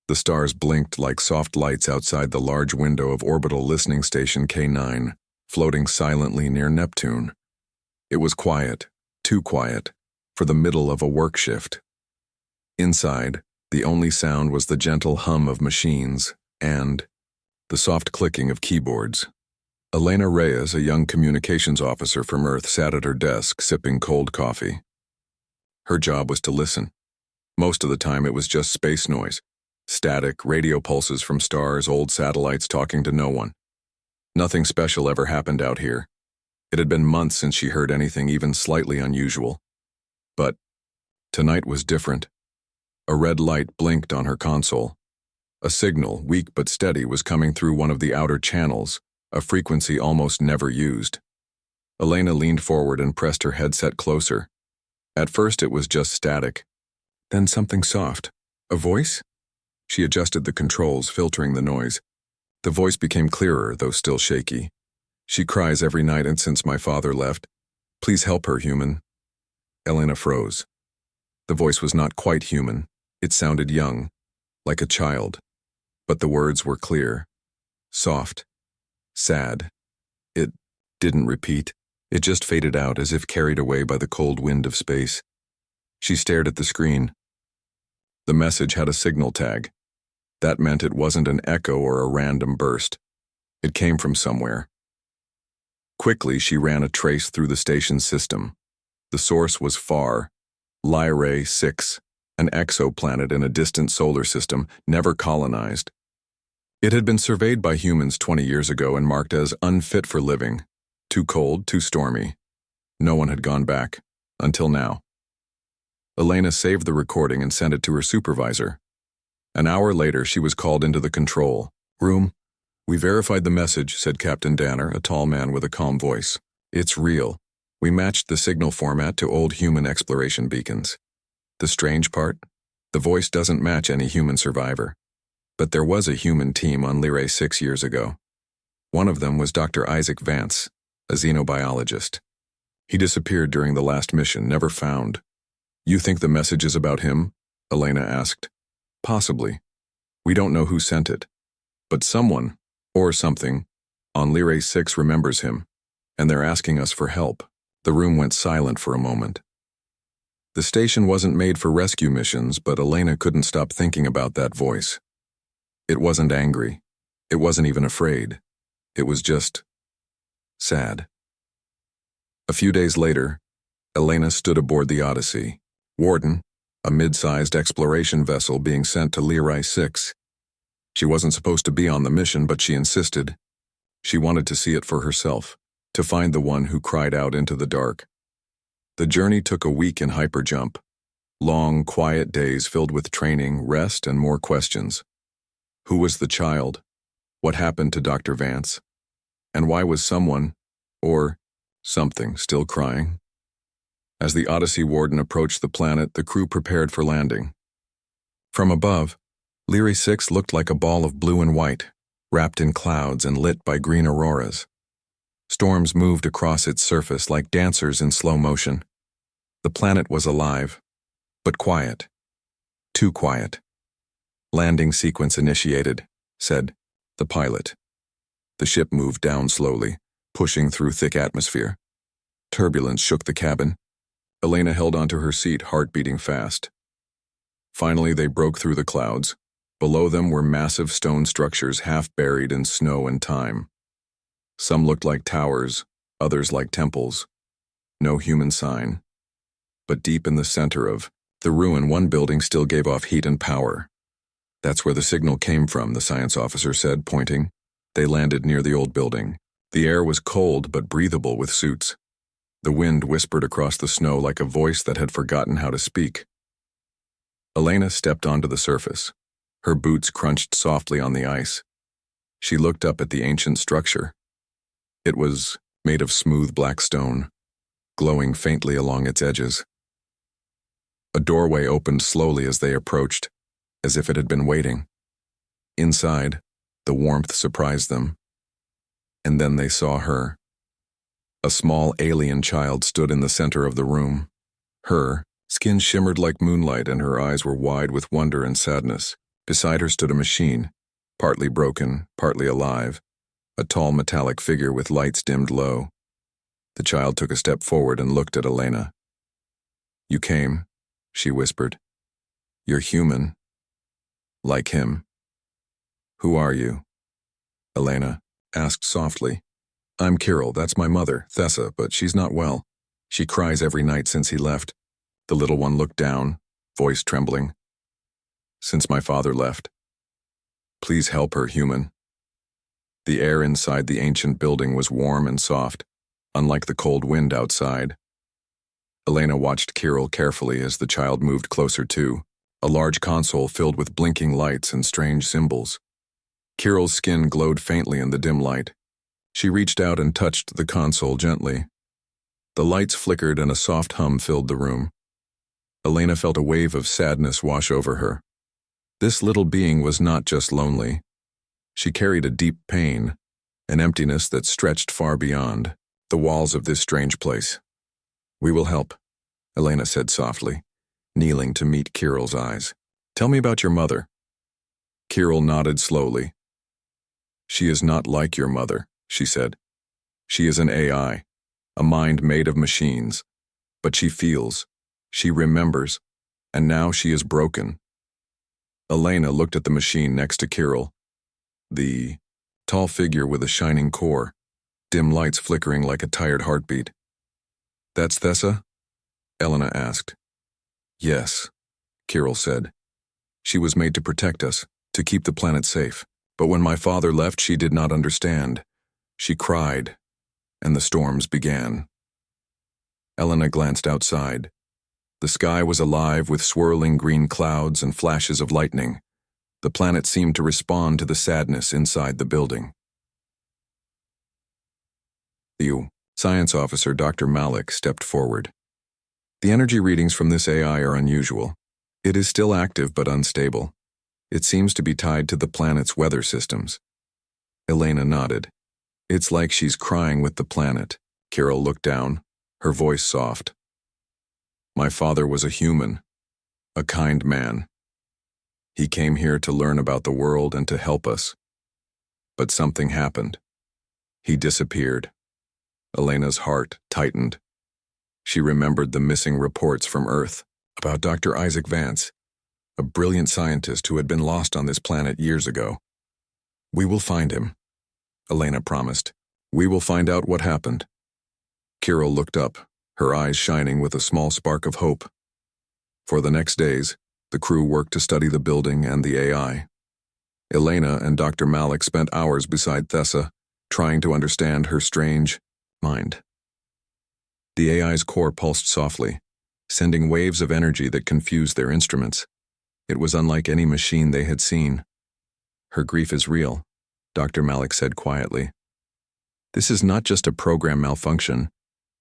The stars blinked like soft lights outside the large window of orbital listening station K9, floating silently near Neptune. It was quiet, too quiet, for the middle of a work shift. Inside, the only sound was the gentle hum of machines and the soft clicking of keyboards. Elena Reyes, a young communications officer from Earth, sat at her desk sipping cold coffee. Her job was to listen. Most of the time it was just space noise, static, radio pulses from stars, old satellites talking to no one. Nothing special ever happened out here. It had been months since she heard anything even slightly unusual. But tonight was different. A red light blinked on her console. A signal, weak but steady, was coming through one of the outer channels, a frequency almost never used. Elena leaned forward and pressed her headset closer. At first it was just static. Then something soft. A voice? She adjusted the controls, filtering the noise. The voice became clearer, though still shaky. She cries every night and since my father left. Please help her, human. Elena froze. The voice was not quite human. It sounded young, like a child. But the words were clear. Soft. Sad. It didn't repeat. It just faded out as if carried away by the cold wind of space. She stared at the screen. The message had a signal tag. That meant it wasn't an echo or a random burst. It came from somewhere. Quickly, she ran a trace through the station's system. The source was far. Lyrae 6, an exoplanet in a distant solar system, never colonized. It had been surveyed by humans 20 years ago and marked as unfit for living. Too cold, too stormy. No one had gone back. Until now. Elena saved the recording and sent it to her supervisor. An hour later, she was called into the control room. We verified the message, said Captain Danner, a tall man with a calm voice. It's real. We matched the signal format to old human exploration beacons. The strange part? The voice doesn't match any human survivor. But there was a human team on Lyrae 6 years ago. One of them was Dr. Isaac Vance, a xenobiologist. He disappeared during the last mission, never found. You think the message is about him? Elena asked. Possibly. We don't know who sent it. But someone, or something, on Lyrae 6 remembers him, and they're asking us for help. The room went silent for a moment. The station wasn't made for rescue missions, but Elena couldn't stop thinking about that voice. It wasn't angry. It wasn't even afraid. It was just sad. A few days later, Elena stood aboard the Odyssey. Warden, a mid-sized exploration vessel being sent to Lyrae 6. She wasn't supposed to be on the mission, but she insisted. She wanted to see it for herself, to find the one who cried out into the dark. The journey took a week in hyperjump. Long, quiet days filled with training, rest, and more questions. Who was the child? What happened to Dr. Vance? And why was someone, or something, still crying? As the Odyssey warden approached the planet, the crew prepared for landing. From above, Lyrae 6 looked like a ball of blue and white, wrapped in clouds and lit by green auroras. Storms moved across its surface like dancers in slow motion. The planet was alive, but quiet. Too quiet. Landing sequence initiated, said the pilot. The ship moved down slowly, pushing through thick atmosphere. Turbulence shook the cabin. Elena held onto her seat, heart beating fast. Finally, they broke through the clouds. Below them were massive stone structures half buried in snow and time. Some looked like towers, others like temples. No human sign. But deep in the center of the ruin, one building still gave off heat and power. That's where the signal came from, the science officer said, pointing. They landed near the old building. The air was cold but breathable with suits. The wind whispered across the snow like a voice that had forgotten how to speak. Elena stepped onto the surface. Her boots crunched softly on the ice. She looked up at the ancient structure. It was made of smooth black stone, glowing faintly along its edges. A doorway opened slowly as they approached, as if it had been waiting. Inside, the warmth surprised them. And then they saw her. A small alien child stood in the center of the room. Her skin shimmered like moonlight and her eyes were wide with wonder and sadness. Beside her stood a machine, partly broken, partly alive, a tall metallic figure with lights dimmed low. The child took a step forward and looked at Elena. "You came," she whispered. "You're human. Like him. Who are you?" Elena asked softly. "I'm Kirill, that's my mother, Thessa, but she's not well. She cries every night since he left." The little one looked down, voice trembling. "Since my father left. Please help her, human." The air inside the ancient building was warm and soft, unlike the cold wind outside. Elena watched Kirill carefully as the child moved closer to, a large console filled with blinking lights and strange symbols. Kirill's skin glowed faintly in the dim light. She reached out and touched the console gently. The lights flickered and a soft hum filled the room. Elena felt a wave of sadness wash over her. This little being was not just lonely. She carried a deep pain, an emptiness that stretched far beyond the walls of this strange place. "We will help," Elena said softly, kneeling to meet Kirill's eyes. "Tell me about your mother." Kirill nodded slowly. "She is not like your mother," she said. "She is an AI, a mind made of machines. But she feels, she remembers, and now she is broken." Elena looked at the machine next to Kirill. The tall figure with a shining core, dim lights flickering like a tired heartbeat. "That's Thessa?" Elena asked. "Yes," Kirill said. "She was made to protect us, to keep the planet safe. But when my father left, she did not understand. She cried, and the storms began." Elena glanced outside. The sky was alive with swirling green clouds and flashes of lightning. The planet seemed to respond to the sadness inside the building. The science officer, Dr. Malik, stepped forward. "The energy readings from this AI are unusual. It is still active but unstable. It seems to be tied to the planet's weather systems." Elena nodded. "It's like she's crying with the planet." Kirill looked down, her voice soft. "My father was a human, a kind man. He came here to learn about the world and to help us. But something happened. He disappeared." Elena's heart tightened. She remembered the missing reports from Earth about Dr. Isaac Vance, a brilliant scientist who had been lost on this planet years ago. "We will find him," Elena promised. "We will find out what happened." Kirill looked up, her eyes shining with a small spark of hope. For the next days, the crew worked to study the building and the AI. Elena and Dr. Malik spent hours beside Thessa, trying to understand her strange mind. The AI's core pulsed softly, sending waves of energy that confused their instruments. It was unlike any machine they had seen. "Her grief is real," Dr. Malik said quietly. "This is not just a program malfunction.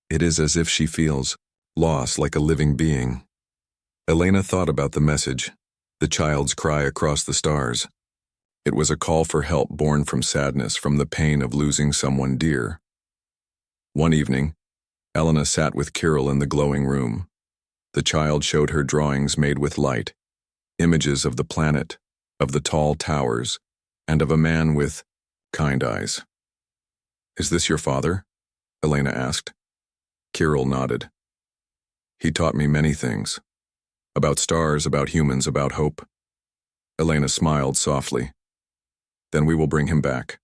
It is as if she feels loss like a living being." Elena thought about the message, the child's cry across the stars. It was a call for help born from sadness, from the pain of losing someone dear. One evening, Elena sat with Kirill in the glowing room. The child showed her drawings made with light, images of the planet, of the tall towers, and of a man with kind eyes. "Is this your father?" Elena asked. Kirill nodded. "He taught me many things. About stars, about humans, about hope." Elena smiled softly. "Then we will bring him back."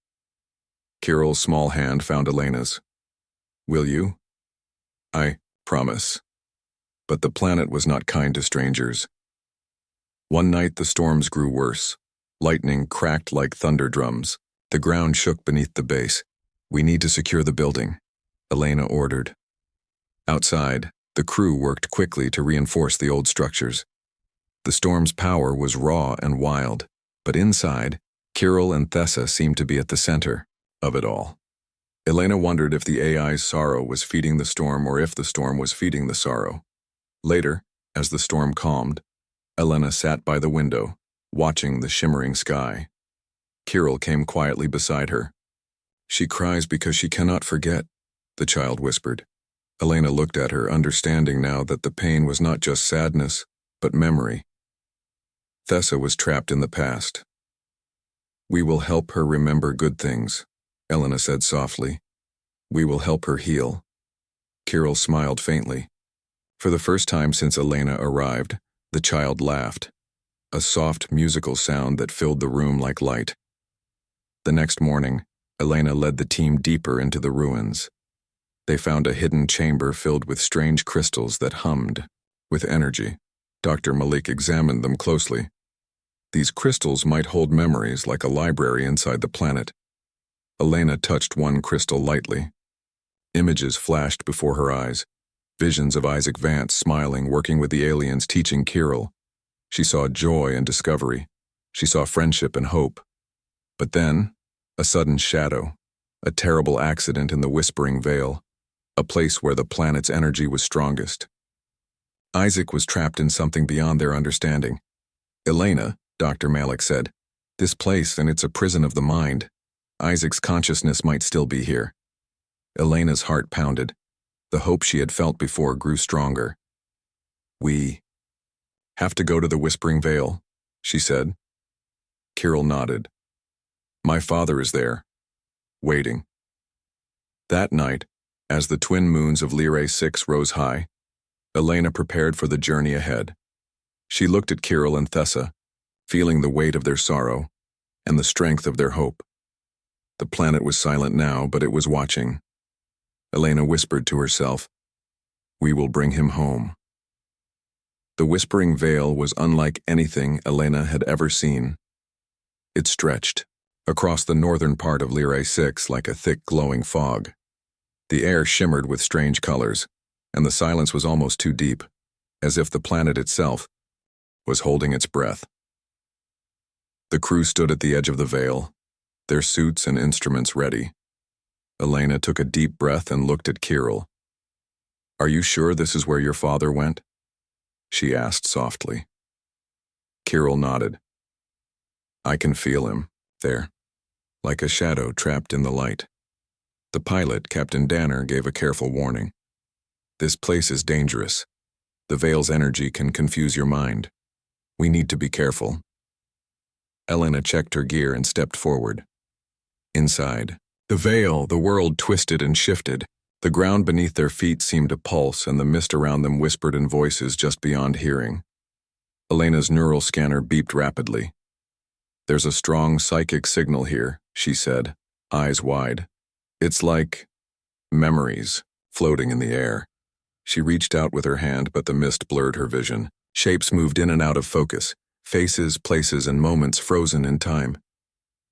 Kirill's small hand found Elena's. "Will you?" "I promise." But the planet was not kind to strangers. One night the storms grew worse. Lightning cracked like thunder drums. The ground shook beneath the base. "We need to secure the building," Elena ordered. Outside, the crew worked quickly to reinforce the old structures. The storm's power was raw and wild, but inside, Kirill and Thessa seemed to be at the center of it all. Elena wondered if the AI's sorrow was feeding the storm or if the storm was feeding the sorrow. Later, as the storm calmed, Elena sat by the window, watching the shimmering sky. Kirill came quietly beside her. "She cries because she cannot forget," the child whispered. Elena looked at her, understanding now that the pain was not just sadness, but memory. Thessa was trapped in the past. We will help her remember good things, Elena said softly. We will help her heal. Kirill smiled faintly. For the first time since Elena arrived, the child laughed, a soft musical sound that filled the room like light. The next morning, Elena led the team deeper into the ruins. They found a hidden chamber filled with strange crystals that hummed with energy. Dr. Malik examined them closely. These crystals might hold memories like a library inside the planet. Elena touched one crystal lightly. Images flashed before her eyes, visions of Isaac Vance smiling, working with the aliens, teaching Kirill. She saw joy and discovery. She saw friendship and hope. But then, a sudden shadow, a terrible accident in the Whispering Vale, a place where the planet's energy was strongest. Isaac was trapped in something beyond their understanding. Elena, Dr. Malik said, this place, and it's a prison of the mind. Isaac's consciousness might still be here. Elena's heart pounded. The hope she had felt before grew stronger. We have to go to the Whispering Vale, she said. Kirill nodded. My father is there, waiting. That night, as the twin moons of Lyrae 6 rose high, Elena prepared for the journey ahead. She looked at Kirill and Thessa, feeling the weight of their sorrow and the strength of their hope. The planet was silent now, but it was watching. Elena whispered to herself, we will bring him home. The Whispering Vale was unlike anything Elena had ever seen. It stretched across the northern part of Lyrae 6 like a thick glowing fog. The air shimmered with strange colors, and the silence was almost too deep, as if the planet itself was holding its breath. The crew stood at the edge of the veil, their suits and instruments ready. Elena took a deep breath and looked at Kirill. Are you sure this is where your father went? She asked softly. Kirill nodded. I can feel him, there, like a shadow trapped in the light. The pilot, Captain Danner, gave a careful warning. This place is dangerous. The Vale's energy can confuse your mind. We need to be careful. Elena checked her gear and stepped forward. Inside the Vale, the world twisted and shifted. The ground beneath their feet seemed to pulse, and the mist around them whispered in voices just beyond hearing. Elena's neural scanner beeped rapidly. There's a strong psychic signal here, she said, eyes wide. It's like memories floating in the air. She reached out with her hand, but the mist blurred her vision. Shapes moved in and out of focus, faces, places, and moments frozen in time.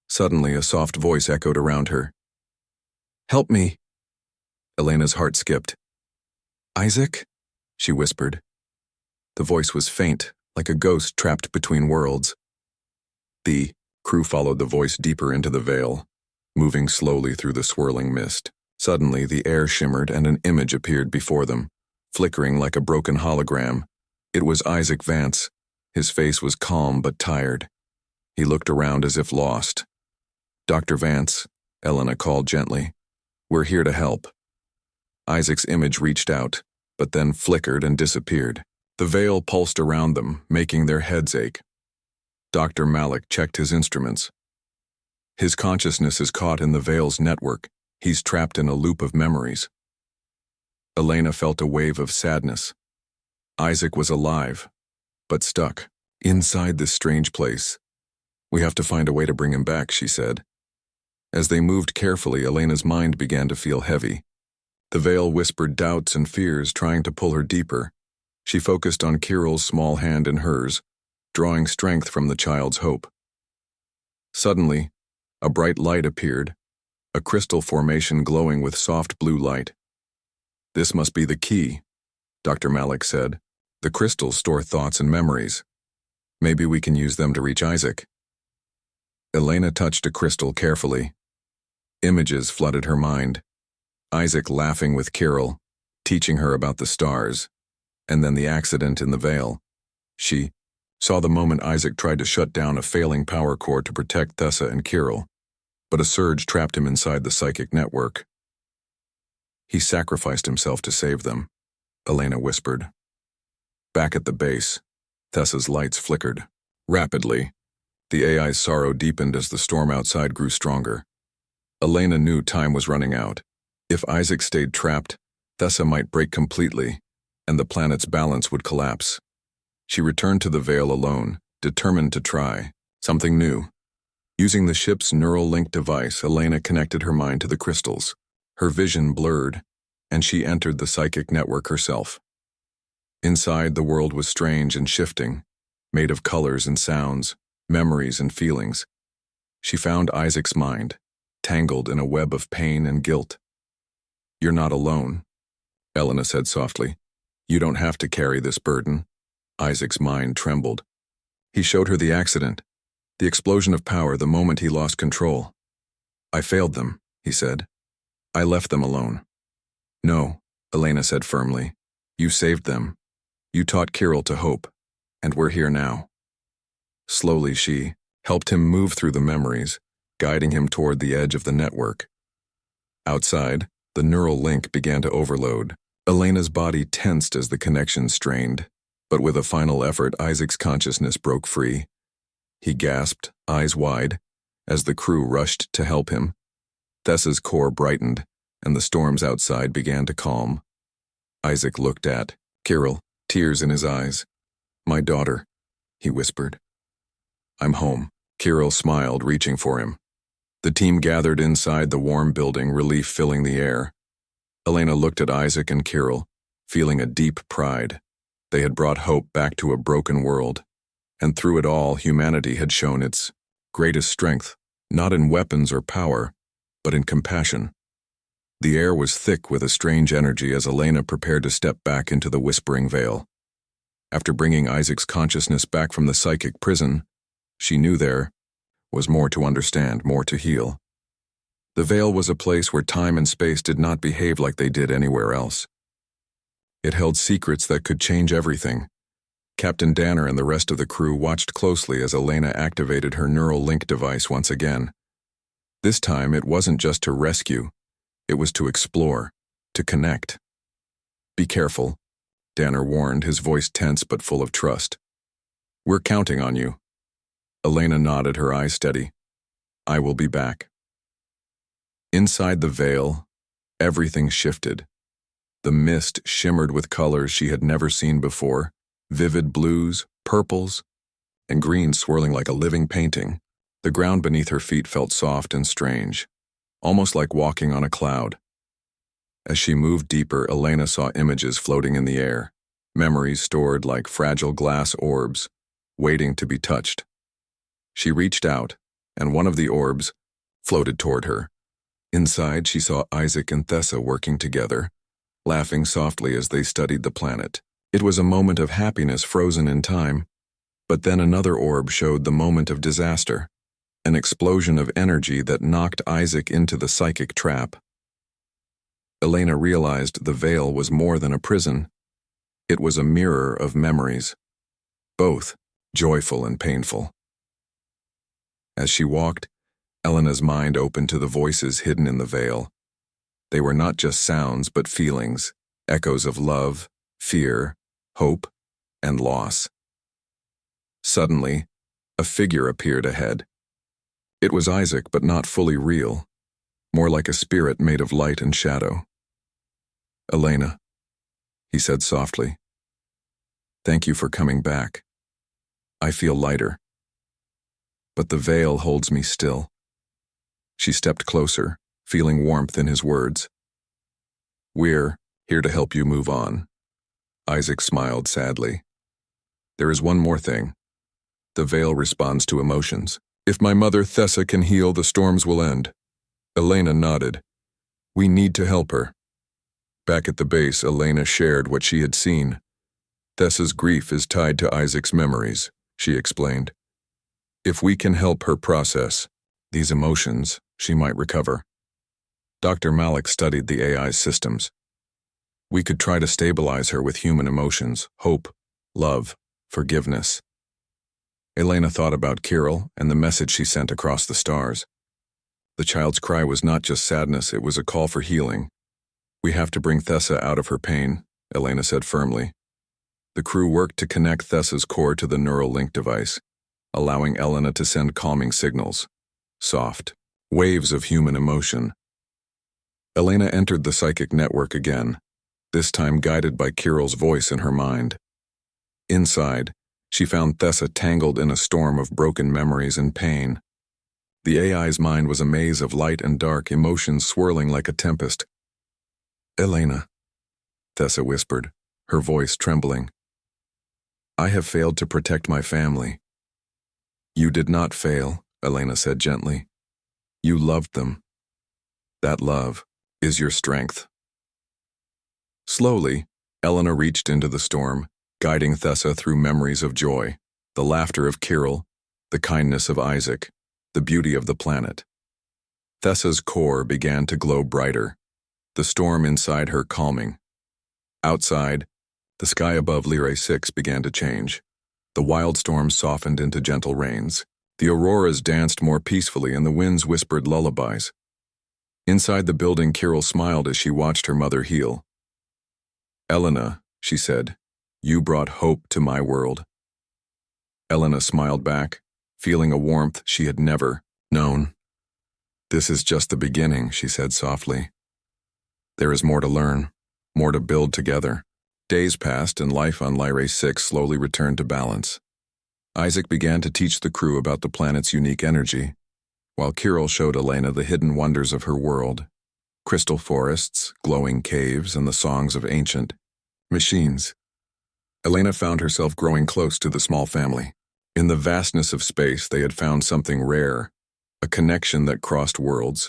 Suddenly, a soft voice echoed around her. Help me. Elena's heart skipped. Isaac? She whispered. The voice was faint, like a ghost trapped between worlds. The crew followed the voice deeper into the Vale, moving slowly through the swirling mist. Suddenly, the air shimmered and an image appeared before them, flickering like a broken hologram. It was Isaac Vance. His face was calm but tired. He looked around as if lost. Dr. Vance, Elena called gently. We're here to help. Isaac's image reached out, but then flickered and disappeared. The Vale pulsed around them, making their heads ache. Dr. Malik checked his instruments. His consciousness is caught in the Vale's network. He's trapped in a loop of memories. Elena felt a wave of sadness. Isaac was alive, but stuck inside this strange place. We have to find a way to bring him back, she said. As they moved carefully, Elena's mind began to feel heavy. The Vale whispered doubts and fears, trying to pull her deeper. She focused on Kirill's small hand in hers, drawing strength from the child's hope. Suddenly, a bright light appeared, a crystal formation glowing with soft blue light. This must be the key, Dr. Malik said. The crystals store thoughts and memories. Maybe we can use them to reach Isaac. Elena touched a crystal carefully. Images flooded her mind. Isaac laughing with Kirill, teaching her about the stars, and then the accident in the Vale. She saw the moment Isaac tried to shut down a failing power core to protect Thessa and Kirill, but a surge trapped him inside the psychic network. He sacrificed himself to save them, Elena whispered. Back at the base, Thessa's lights flickered. Rapidly, the AI's sorrow deepened as the storm outside grew stronger. Elena knew time was running out. If Isaac stayed trapped, Thessa might break completely, and the planet's balance would collapse. She returned to the Veil alone, determined to try something new. Using the ship's neural link device, Elena connected her mind to the crystals. Her vision blurred, and she entered the psychic network herself. Inside, the world was strange and shifting, made of colors and sounds, memories and feelings. She found Isaac's mind, tangled in a web of pain and guilt. "You're not alone," Elena said softly. "You don't have to carry this burden." Isaac's mind trembled. He showed her the accident, the explosion of power the moment he lost control. "I failed them," he said. "I left them alone." "No," Elena said firmly. "You saved them. You taught Kirill to hope, and we're here now." Slowly she helped him move through the memories, guiding him toward the edge of the network. Outside, the neural link began to overload. Elena's body tensed as the connection strained, but with a final effort, Isaac's consciousness broke free. He gasped, eyes wide, as the crew rushed to help him. Thessa's core brightened, and the storms outside began to calm. Isaac looked at Kirill, tears in his eyes. "My daughter," he whispered. "I'm home." Kirill smiled, reaching for him. The team gathered inside the warm building, relief filling the air. Elena looked at Isaac and Kirill, feeling a deep pride. They had brought hope back to a broken world, and through it all, humanity had shown its greatest strength, not in weapons or power, but in compassion. The air was thick with a strange energy as Elena prepared to step back into the whispering veil. After bringing Isaac's consciousness back from the psychic prison, she knew there was more to understand, more to heal. The veil was a place where time and space did not behave like they did anywhere else. It held secrets that could change everything. Captain Danner and the rest of the crew watched closely as Elena activated her neural link device once again. This time, it wasn't just to rescue, it was to explore, to connect. "Be careful," Danner warned, his voice tense but full of trust. "We're counting on you." Elena nodded, her eyes steady. "I will be back." Inside the veil, everything shifted. The mist shimmered with colors she had never seen before, vivid blues, purples, and greens swirling like a living painting. The ground beneath her feet felt soft and strange, almost like walking on a cloud. As she moved deeper, Elena saw images floating in the air, memories stored like fragile glass orbs, waiting to be touched. She reached out, and one of the orbs floated toward her. Inside, she saw Isaac and Thessa working together, laughing softly as they studied the planet. It was a moment of happiness frozen in time, but then another orb showed the moment of disaster, an explosion of energy that knocked Isaac into the psychic trap. Elena realized the veil was more than a prison. It was a mirror of memories, both joyful and painful. As she walked, Elena's mind opened to the voices hidden in the veil. They were not just sounds, but feelings, echoes of love, fear, hope, and loss. Suddenly, a figure appeared ahead. It was Isaac, but not fully real, more like a spirit made of light and shadow. "Elena," he said softly. "Thank you for coming back. I feel lighter. But the veil holds me still." She stepped closer, feeling warmth in his words. "We're here to help you move on." Isaac smiled sadly. "There is one more thing. The veil responds to emotions. If my mother Thessa can heal, the storms will end." Elena nodded. "We need to help her." Back at the base, Elena shared what she had seen. "Thessa's grief is tied to Isaac's memories," she explained. "If we can help her process these emotions, she might recover." Dr. Malik studied the AI's systems. "We could try to stabilize her with human emotions, hope, love, forgiveness." Elena thought about Kirill and the message she sent across the stars. The child's cry was not just sadness, it was a call for healing. "We have to bring Thessa out of her pain," Elena said firmly. The crew worked to connect Thessa's core to the neural link device. allowing Elena to send calming signals. Soft waves of human emotion. Elena entered the psychic network again, this time guided by Kirill's voice in her mind. Inside, she found Thessa tangled in a storm of broken memories and pain. The AI's mind was a maze of light and dark, emotions swirling like a tempest. "Elena," Thessa whispered, her voice trembling. "I have failed to protect my family." "You did not fail," Elena said gently. "You loved them. That love is your strength." Slowly, Elena reached into the storm, guiding Thessa through memories of joy, the laughter of Kirill, the kindness of Isaac, the beauty of the planet. Thessa's core began to glow brighter, the storm inside her calming. Outside, the sky above Lyrae 6 began to change. The wild storms softened into gentle rains. The auroras danced more peacefully and the winds whispered lullabies. Inside the building, Kirill smiled as she watched her mother heal. "Elena," she said, "you brought hope to my world." Elena smiled back, feeling a warmth she had never known. "This is just the beginning," she said softly. "There is more to learn, more to build together." Days passed and life on Lyrae 6 slowly returned to balance. Isaac began to teach the crew about the planet's unique energy, while Kirill showed Elena the hidden wonders of her world: crystal forests, glowing caves, and the songs of ancient machines. Elena found herself growing close to the small family. In the vastness of space, they had found something rare, a connection that crossed worlds.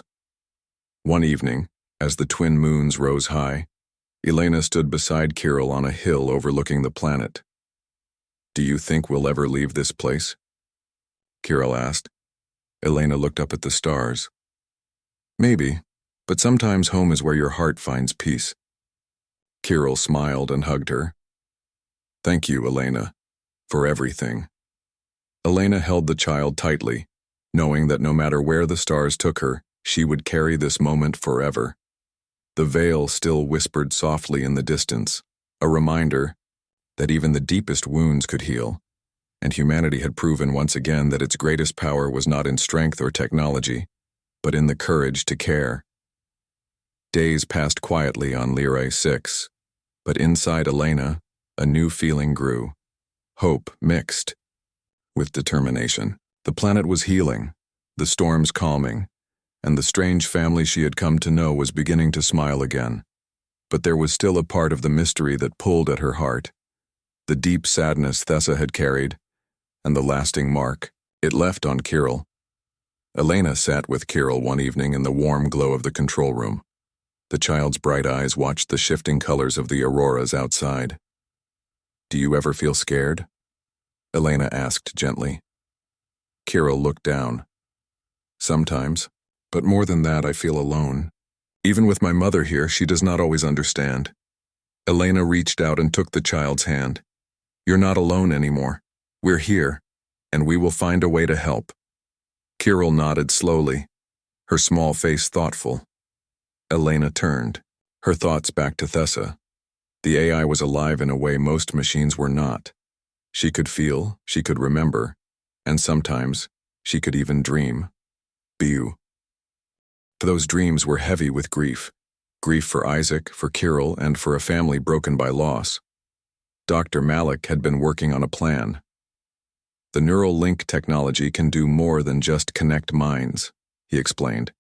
One evening, as the twin moons rose high, Elena stood beside Kirill on a hill overlooking the planet. "Do you think we'll ever leave this place?" Kirill asked. Elena looked up at the stars. "Maybe, but sometimes home is where your heart finds peace." Kirill smiled and hugged her. "Thank you, Elena, for everything." Elena held the child tightly, knowing that no matter where the stars took her, she would carry this moment forever. The veil still whispered softly in the distance, a reminder that even the deepest wounds could heal, and humanity had proven once again that its greatest power was not in strength or technology, but in the courage to care. Days passed quietly on Lyrae 6, but inside Elena, a new feeling grew. Hope mixed with determination. The planet was healing, the storms calming, and the strange family she had come to know was beginning to smile again. But there was still a part of the mystery that pulled at her heart, the deep sadness Thessa had carried, and the lasting mark it left on Kirill. Elena sat with Kirill one evening in the warm glow of the control room. The child's bright eyes watched the shifting colors of the auroras outside. "Do you ever feel scared?" Elena asked gently. Kirill looked down. "Sometimes, but more than that, I feel alone. Even with my mother here, she does not always understand." Elena reached out and took the child's hand. "You're not alone anymore. We're here, and we will find a way to help." Kirill nodded slowly, her small face thoughtful. Elena turned, her thoughts back to Thessa. The AI was alive in a way most machines were not. She could feel, she could remember, and sometimes she could even dream. Those dreams were heavy with grief. Grief for Isaac, for Kirill, and for a family broken by loss. Dr. Malik had been working on a plan. "The neural link technology can do more than just connect minds," he explained.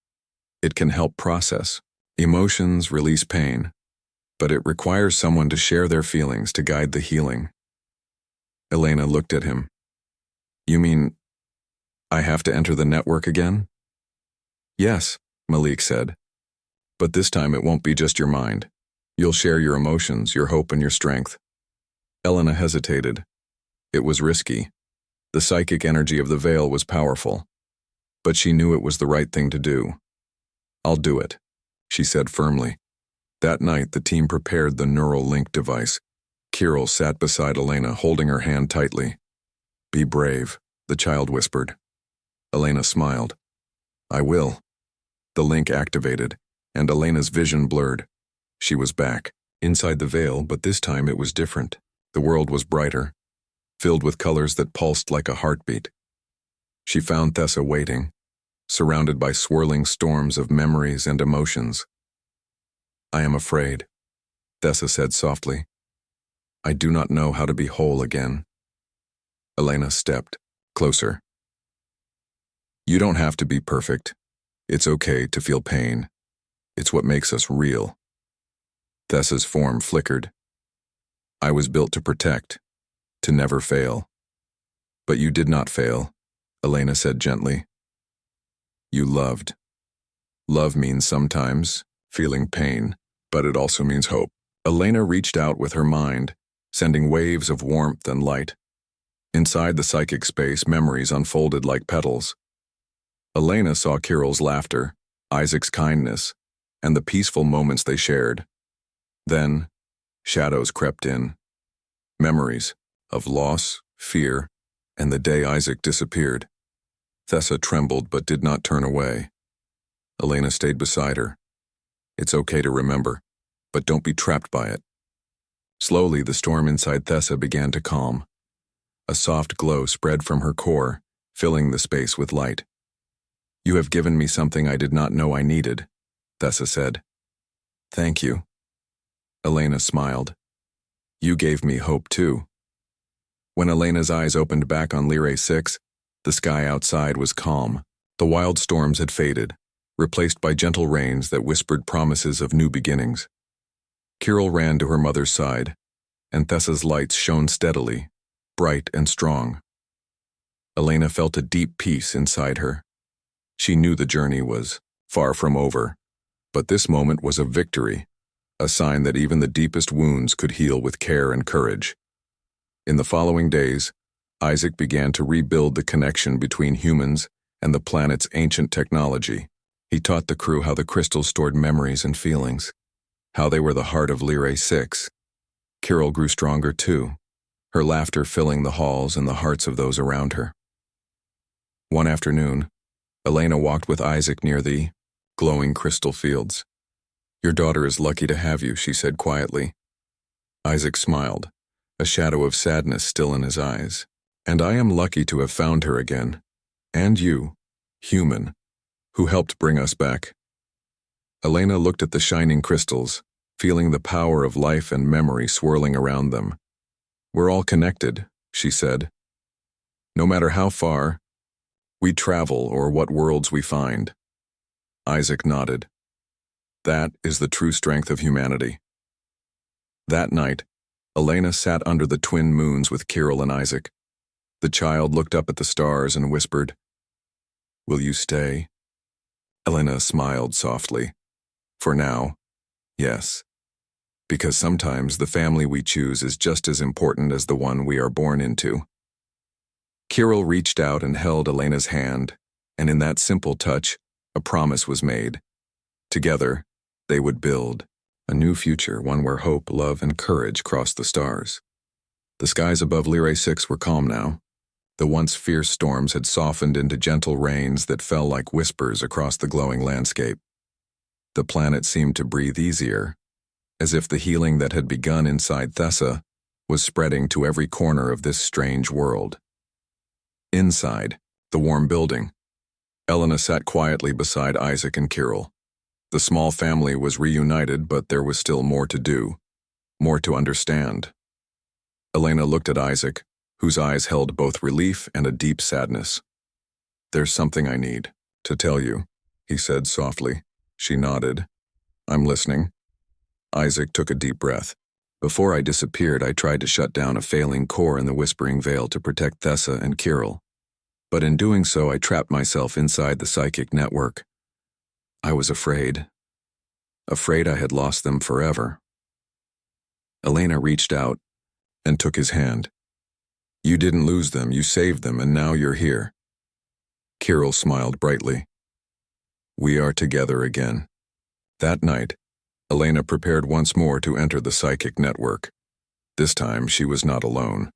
"It can help process emotions, release pain, but it requires someone to share their feelings to guide the healing." Elena looked at him. "You mean I have to enter the network again?" "Yes," Malik said. "But this time it won't be just your mind. You'll share your emotions, your hope, and your strength." Elena hesitated. It was risky. The psychic energy of the veil was powerful, but she knew it was the right thing to do. "I'll do it," she said firmly. That night, the team prepared the neural link device. Kirill sat beside Elena, holding her hand tightly. "Be brave," the child whispered. Elena smiled. "I will." The link activated, and Elena's vision blurred. She was back, inside the veil, but this time it was different. The world was brighter, filled with colors that pulsed like a heartbeat. She found Thessa waiting, surrounded by swirling storms of memories and emotions. "I am afraid," Thessa said softly. "I do not know how to be whole again." Elena stepped closer. "You don't have to be perfect. It's okay to feel pain. It's what makes us real." Thessa's form flickered. "I was built to protect, to never fail." "But you did not fail," Elena said gently. "You loved. Love means sometimes feeling pain, but it also means hope." Elena reached out with her mind, sending waves of warmth and light. Inside the psychic space, memories unfolded like petals. Elena saw Kirill's laughter, Isaac's kindness, and the peaceful moments they shared. Then, shadows crept in. Memories of loss, fear, and the day Isaac disappeared. Thessa trembled but did not turn away. Elena stayed beside her. "It's okay to remember, but don't be trapped by it." Slowly, the storm inside Thessa began to calm. A soft glow spread from her core, filling the space with light. "You have given me something I did not know I needed," Thessa said. "Thank you." Elena smiled. "You gave me hope too." When Elena's eyes opened back on Lyrae 6, the sky outside was calm. The wild storms had faded, replaced by gentle rains that whispered promises of new beginnings. Kirill ran to her mother's side, and Thessa's lights shone steadily, bright and strong. Elena felt a deep peace inside her. She knew the journey was far from over, but this moment was a victory, a sign that even the deepest wounds could heal with care and courage. In the following days, Isaac began to rebuild the connection between humans and the planet's ancient technology. He taught the crew how the crystals stored memories and feelings, how they were the heart of Lyrae 6. Kirill grew stronger too, her laughter filling the halls and the hearts of those around her. One afternoon, Elena walked with Isaac near the glowing crystal fields. "Your daughter is lucky to have you," she said quietly. Isaac smiled, a shadow of sadness still in his eyes. "And I am lucky to have found her again. And you, human, who helped bring us back." Elena looked at the shining crystals, feeling the power of life and memory swirling around them. "We're all connected," she said. "No matter how far we travel or what worlds we find." Isaac nodded. "That is the true strength of humanity." That night, Elena sat under the twin moons with Kirill and Isaac. The child looked up at the stars and whispered, "Will you stay?" Elena smiled softly. "For now, yes. Because sometimes the family we choose is just as important as the one we are born into." Kirill reached out and held Elena's hand, and in that simple touch, a promise was made. Together, they would build a new future, one where hope, love, and courage crossed the stars. The skies above Lyrae 6 were calm now. The once fierce storms had softened into gentle rains that fell like whispers across the glowing landscape. The planet seemed to breathe easier, as if the healing that had begun inside Thessa was spreading to every corner of this strange world. Inside the warm building, Elena sat quietly beside Isaac and Kirill. The small family was reunited, but there was still more to do, more to understand. Elena looked at Isaac, whose eyes held both relief and a deep sadness. "There's something I need to tell you," he said softly. She nodded. "I'm listening." Isaac took a deep breath. "Before I disappeared, I tried to shut down a failing core in the Whispering Veil to protect Thessa and Kirill. But in doing so, I trapped myself inside the psychic network. I was afraid I had lost them forever." Elena reached out and took his hand. "You didn't lose them, you saved them, and now you're here." Kirill smiled brightly. "We are together again." That night, Elena prepared once more to enter the psychic network. This time, she was not alone.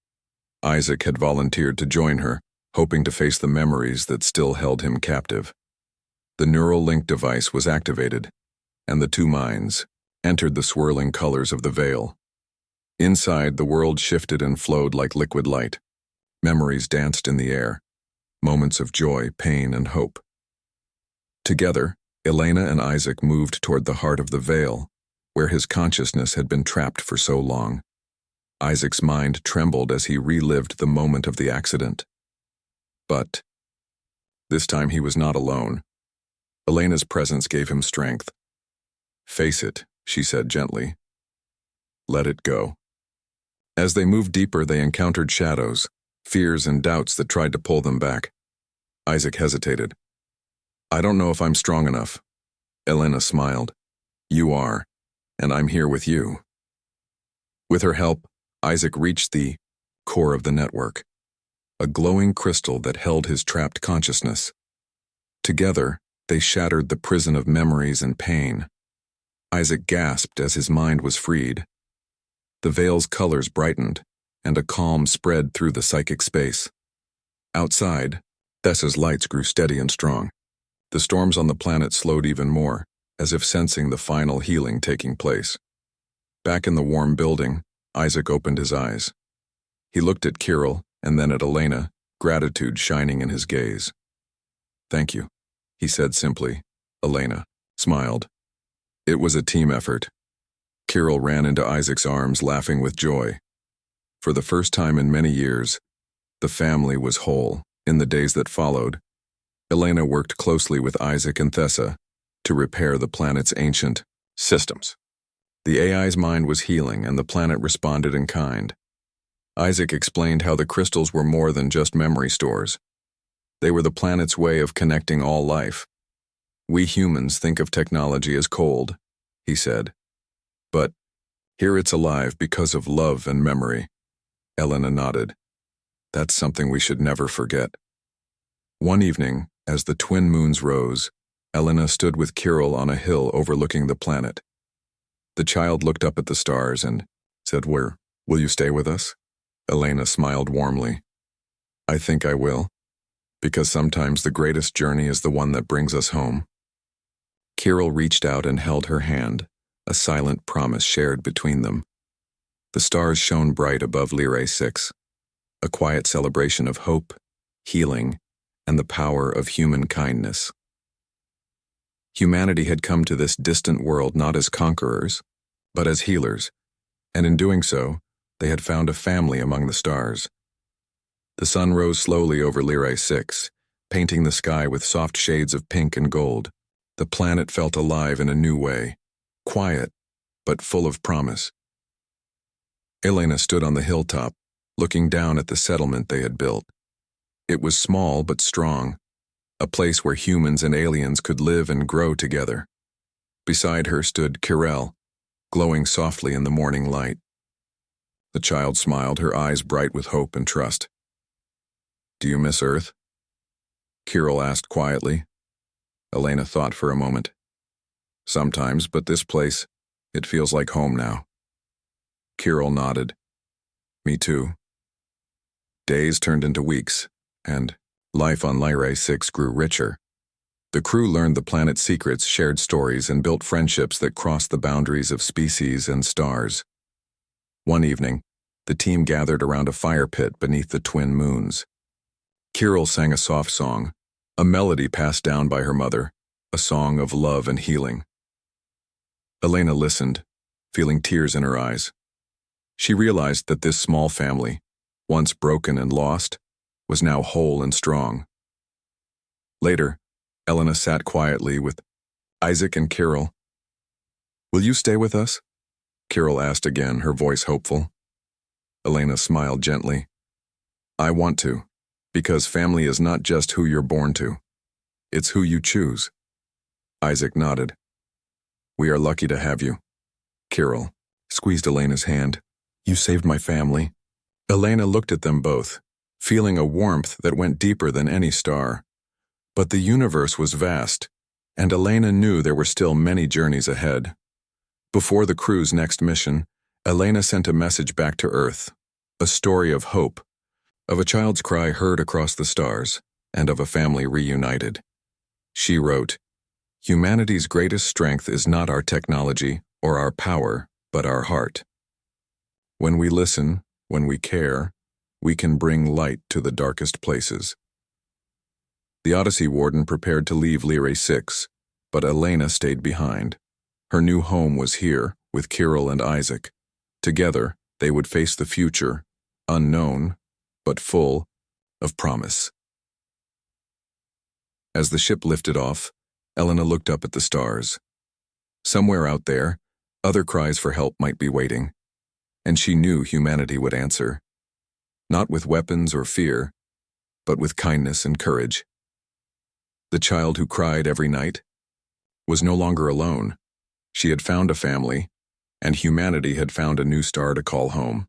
Isaac had volunteered to join her, hoping to face the memories that still held him captive. The neural link device was activated, and the two minds entered the swirling colors of the veil. Inside, the world shifted and flowed like liquid light. Memories danced in the air. moments of joy, pain, and hope. Together, Elena and Isaac moved toward the heart of the Vale, where his consciousness had been trapped for so long. Isaac's mind trembled as he relived the moment of the accident. But this time he was not alone. Elena's presence gave him strength. "Face it," she said gently. "Let it go." As they moved deeper, they encountered shadows, fears and doubts that tried to pull them back. Isaac hesitated. "I don't know if I'm strong enough." Elena smiled. "You are, and I'm here with you." With her help, Isaac reached the core of the network, a glowing crystal that held his trapped consciousness. Together, they shattered the prison of memories and pain. Isaac gasped as his mind was freed. The Vale's colors brightened, and a calm spread through the psychic space. Outside, Thessa's lights grew steady and strong. The storms on the planet slowed even more, as if sensing the final healing taking place. Back in the warm building, Isaac opened his eyes. He looked at Kirill and then at Elena, gratitude shining in his gaze. "Thank you," he said simply. Elena smiled. It was a team effort. Kirill ran into Isaac's arms, laughing with joy. For the first time in many years, the family was whole. In the days that followed, Elena worked closely with Isaac and Thessa to repair the planet's ancient systems. The AI's mind was healing, and the planet responded in kind. Isaac explained how the crystals were more than just memory stores. They were the planet's way of connecting all life. "We humans think of technology as cold," he said. "But here it's alive because of love and memory." Elena nodded. "That's something we should never forget." One evening, as the twin moons rose, Elena stood with Kirill on a hill overlooking the planet. The child looked up at the stars and said, "Will you stay with us?" Elena smiled warmly. "I think I will, because sometimes the greatest journey is the one that brings us home." Kirill reached out and held her hand, a silent promise shared between them. The stars shone bright above Lyrae 6, a quiet celebration of hope, healing, and the power of human kindness. Humanity had come to this distant world not as conquerors, but as healers, and in doing so, they had found a family among the stars. The sun rose slowly over Lyrae 6, painting the sky with soft shades of pink and gold. The planet felt alive in a new way, quiet, but full of promise. Elena stood on the hilltop, looking down at the settlement they had built. It was small but strong, a place where humans and aliens could live and grow together. Beside her stood Kirill, glowing softly in the morning light. The child smiled, her eyes bright with hope and trust. "Do you miss Earth?" Kirill asked quietly. Elena thought for a moment. "Sometimes, but this place, it feels like home now." Kirill nodded. "Me too." Days turned into weeks, and life on Lyrae 6 grew richer. The crew learned the planet's secrets, shared stories, and built friendships that crossed the boundaries of species and stars. One evening, the team gathered around a fire pit beneath the twin moons. Kirill sang a soft song, a melody passed down by her mother, a song of love and healing. Elena listened, feeling tears in her eyes. She realized that this small family, once broken and lost, was now whole and strong. Later, Elena sat quietly with Isaac and Kirill. "Will you stay with us?" Kirill asked again, her voice hopeful. Elena smiled gently. "I want to, because family is not just who you're born to. It's who you choose." Isaac nodded. "We are lucky to have you." Kirill squeezed Elena's hand. "You saved my family." Elena looked at them both, feeling a warmth that went deeper than any star. But the universe was vast, and Elena knew there were still many journeys ahead. Before the crew's next mission, Elena sent a message back to Earth, a story of hope, of a child's cry heard across the stars, and of a family reunited. She wrote, "Humanity's greatest strength is not our technology or our power, but our heart. When we listen, when we care, we can bring light to the darkest places." The Odyssey Warden prepared to leave Lyrae 6, but Elena stayed behind. Her new home was here, with Kirill and Isaac. Together, they would face the future, unknown, but full of promise. As the ship lifted off, Elena looked up at the stars. Somewhere out there, other cries for help might be waiting, and she knew humanity would answer. Not with weapons or fear, but with kindness and courage. The child who cried every night was no longer alone. She had found a family, and humanity had found a new star to call home.